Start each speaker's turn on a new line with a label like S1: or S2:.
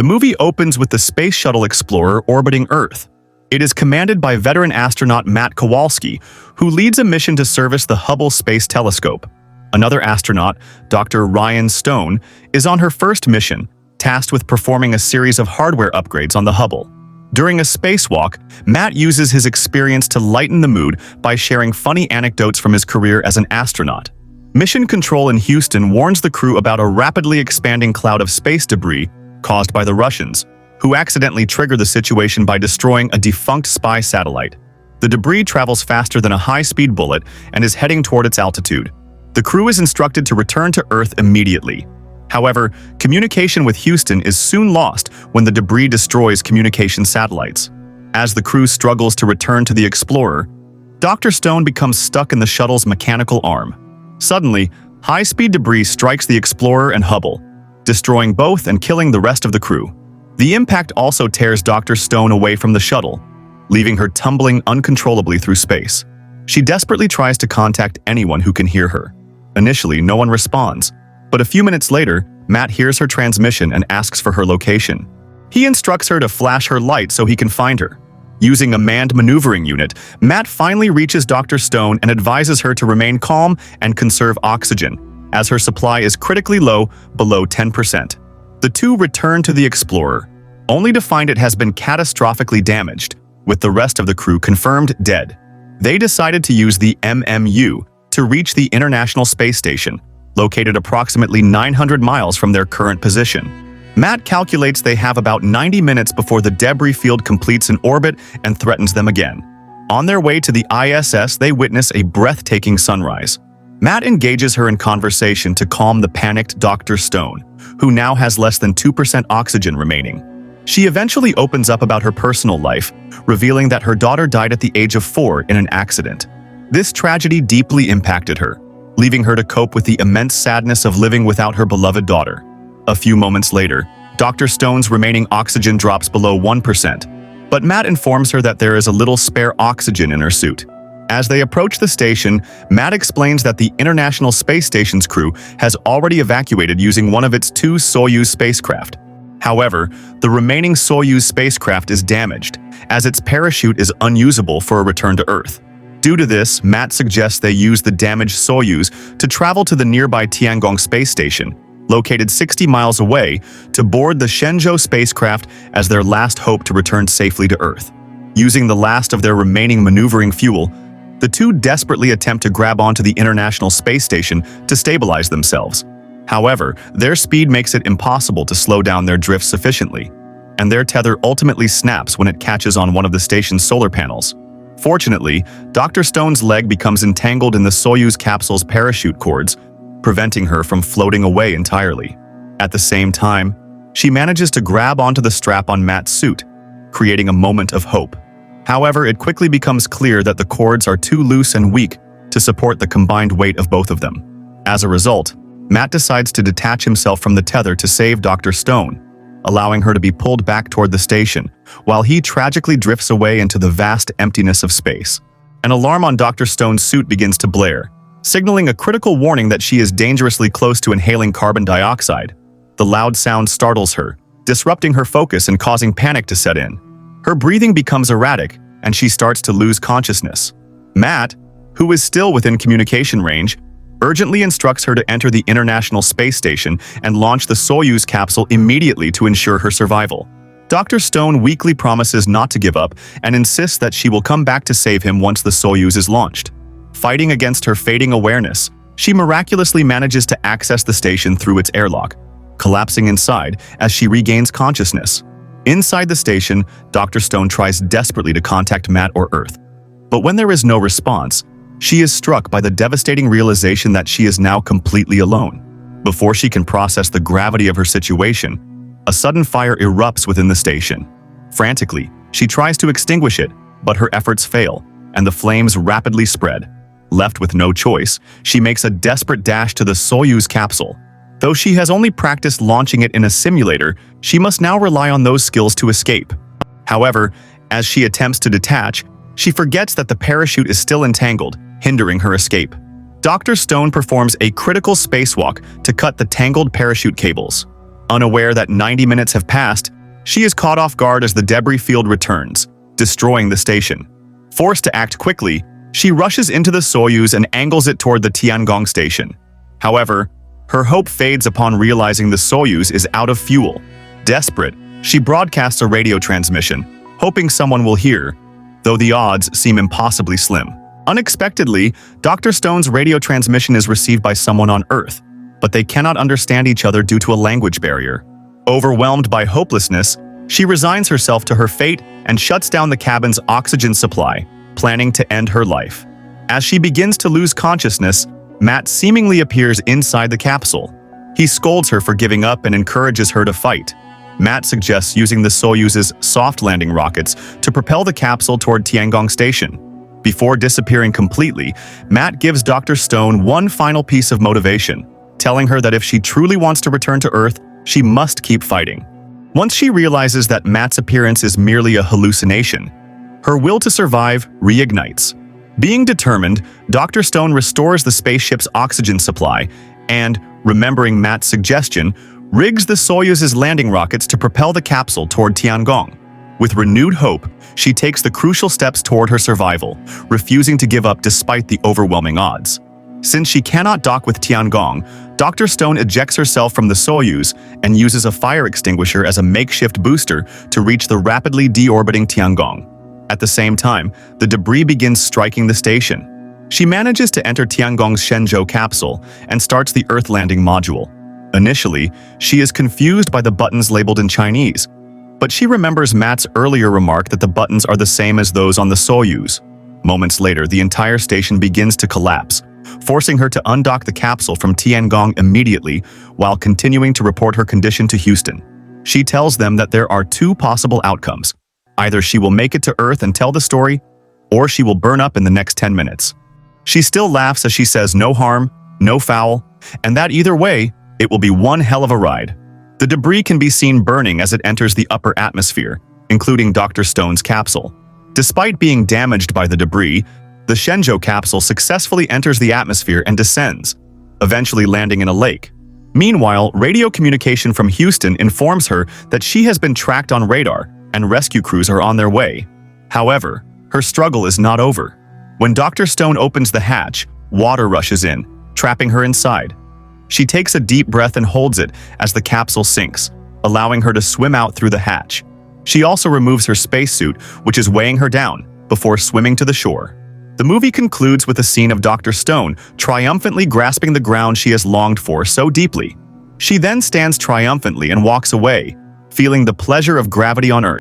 S1: The movie opens with the Space Shuttle Explorer orbiting Earth. It is commanded by veteran astronaut Matt Kowalski, who leads a mission to service the Hubble Space Telescope. Another astronaut, Dr. Ryan Stone, is on her first mission, tasked with performing a series of hardware upgrades on the Hubble. During a spacewalk, Matt uses his experience to lighten the mood by sharing funny anecdotes from his career as an astronaut. Mission Control in Houston warns the crew about a rapidly expanding cloud of space debris caused by the Russians, who accidentally trigger the situation by destroying a defunct spy satellite. The debris travels faster than a high-speed bullet and is heading toward its altitude. The crew is instructed to return to Earth immediately. However, communication with Houston is soon lost when the debris destroys communication satellites. As the crew struggles to return to the Explorer, Dr. Stone becomes stuck in the shuttle's mechanical arm. Suddenly, high-speed debris strikes the Explorer and Hubble, destroying both and killing the rest of the crew. The impact also tears Dr. Stone away from the shuttle, leaving her tumbling uncontrollably through space. She desperately tries to contact anyone who can hear her. Initially, no one responds, but a few minutes later, Matt hears her transmission and asks for her location. He instructs her to flash her light so he can find her. Using a manned maneuvering unit, Matt finally reaches Dr. Stone and advises her to remain calm and conserve oxygen, as her supply is critically low, below 10%. The two return to the Explorer, only to find it has been catastrophically damaged, with the rest of the crew confirmed dead. They decided to use the MMU to reach the International Space Station, located approximately 900 miles from their current position. Matt calculates they have about 90 minutes before the debris field completes an orbit and threatens them again. On their way to the ISS, they witness a breathtaking sunrise. Matt engages her in conversation to calm the panicked Dr. Stone, who now has less than 2% oxygen remaining. She eventually opens up about her personal life, revealing that her daughter died at the age of 4 in an accident. This tragedy deeply impacted her, leaving her to cope with the immense sadness of living without her beloved daughter. A few moments later, Dr. Stone's remaining oxygen drops below 1%, but Matt informs her that there is a little spare oxygen in her suit. As they approach the station, Matt explains that the International Space Station's crew has already evacuated using one of its 2 Soyuz spacecraft. However, the remaining Soyuz spacecraft is damaged, as its parachute is unusable for a return to Earth. Due to this, Matt suggests they use the damaged Soyuz to travel to the nearby Tiangong Space Station, located 60 miles away, to board the Shenzhou spacecraft as their last hope to return safely to Earth. Using the last of their remaining maneuvering fuel, the two desperately attempt to grab onto the International Space Station to stabilize themselves. However, their speed makes it impossible to slow down their drift sufficiently, and their tether ultimately snaps when it catches on one of the station's solar panels. Fortunately, Dr. Stone's leg becomes entangled in the Soyuz capsule's parachute cords, preventing her from floating away entirely. At the same time, she manages to grab onto the strap on Matt's suit, creating a moment of hope. However, it quickly becomes clear that the cords are too loose and weak to support the combined weight of both of them. As a result, Matt decides to detach himself from the tether to save Dr. Stone, allowing her to be pulled back toward the station, while he tragically drifts away into the vast emptiness of space. An alarm on Dr. Stone's suit begins to blare, signaling a critical warning that she is dangerously close to inhaling carbon dioxide. The loud sound startles her, disrupting her focus and causing panic to set in. Her breathing becomes erratic, and she starts to lose consciousness. Matt, who is still within communication range, urgently instructs her to enter the International Space Station and launch the Soyuz capsule immediately to ensure her survival. Dr. Stone weakly promises not to give up and insists that she will come back to save him once the Soyuz is launched. Fighting against her fading awareness, she miraculously manages to access the station through its airlock, collapsing inside as she regains consciousness. Inside the station, Dr. Stone tries desperately to contact Matt or Earth. But when there is no response, she is struck by the devastating realization that she is now completely alone. Before she can process the gravity of her situation, a sudden fire erupts within the station. Frantically, she tries to extinguish it, but her efforts fail, and the flames rapidly spread. Left with no choice, she makes a desperate dash to the Soyuz capsule. Though she has only practiced launching it in a simulator, she must now rely on those skills to escape. However, as she attempts to detach, she forgets that the parachute is still entangled, hindering her escape. Dr. Stone performs a critical spacewalk to cut the tangled parachute cables. Unaware that 90 minutes have passed, she is caught off guard as the debris field returns, destroying the station. Forced to act quickly, she rushes into the Soyuz and angles it toward the Tiangong station. However, her hope fades upon realizing the Soyuz is out of fuel. Desperate, she broadcasts a radio transmission, hoping someone will hear, though the odds seem impossibly slim. Unexpectedly, Dr. Stone's radio transmission is received by someone on Earth, but they cannot understand each other due to a language barrier. Overwhelmed by hopelessness, she resigns herself to her fate and shuts down the cabin's oxygen supply, planning to end her life. As she begins to lose consciousness, Matt seemingly appears inside the capsule. He scolds her for giving up and encourages her to fight. Matt suggests using the Soyuz's soft landing rockets to propel the capsule toward Tiangong Station. Before disappearing completely, Matt gives Dr. Stone one final piece of motivation, telling her that if she truly wants to return to Earth, she must keep fighting. Once she realizes that Matt's appearance is merely a hallucination, her will to survive reignites. Being determined, Dr. Stone restores the spaceship's oxygen supply and, remembering Matt's suggestion, rigs the Soyuz's landing rockets to propel the capsule toward Tiangong. With renewed hope, she takes the crucial steps toward her survival, refusing to give up despite the overwhelming odds. Since she cannot dock with Tiangong, Dr. Stone ejects herself from the Soyuz and uses a fire extinguisher as a makeshift booster to reach the rapidly deorbiting Tiangong. At the same time, the debris begins striking the station. She manages to enter Tiangong's Shenzhou capsule and starts the Earth landing module. Initially, she is confused by the buttons labeled in Chinese, but she remembers Matt's earlier remark that the buttons are the same as those on the Soyuz. Moments later, the entire station begins to collapse, forcing her to undock the capsule from Tiangong immediately while continuing to report her condition to Houston. She tells them that there are two possible outcomes. Either she will make it to Earth and tell the story, or she will burn up in the next 10 minutes. She still laughs as she says no harm, no foul, and that either way, it will be one hell of a ride. The debris can be seen burning as it enters the upper atmosphere, including Dr. Stone's capsule. Despite being damaged by the debris, the Shenzhou capsule successfully enters the atmosphere and descends, eventually landing in a lake. Meanwhile, radio communication from Houston informs her that she has been tracked on radar and rescue crews are on their way. However, her struggle is not over. When Dr. Stone opens the hatch, water rushes in, trapping her inside. She takes a deep breath and holds it as the capsule sinks, allowing her to swim out through the hatch. She also removes her spacesuit, which is weighing her down, before swimming to the shore. The movie concludes with a scene of Dr. Stone triumphantly grasping the ground she has longed for so deeply. She then stands triumphantly and walks away, feeling the pleasure of gravity on Earth.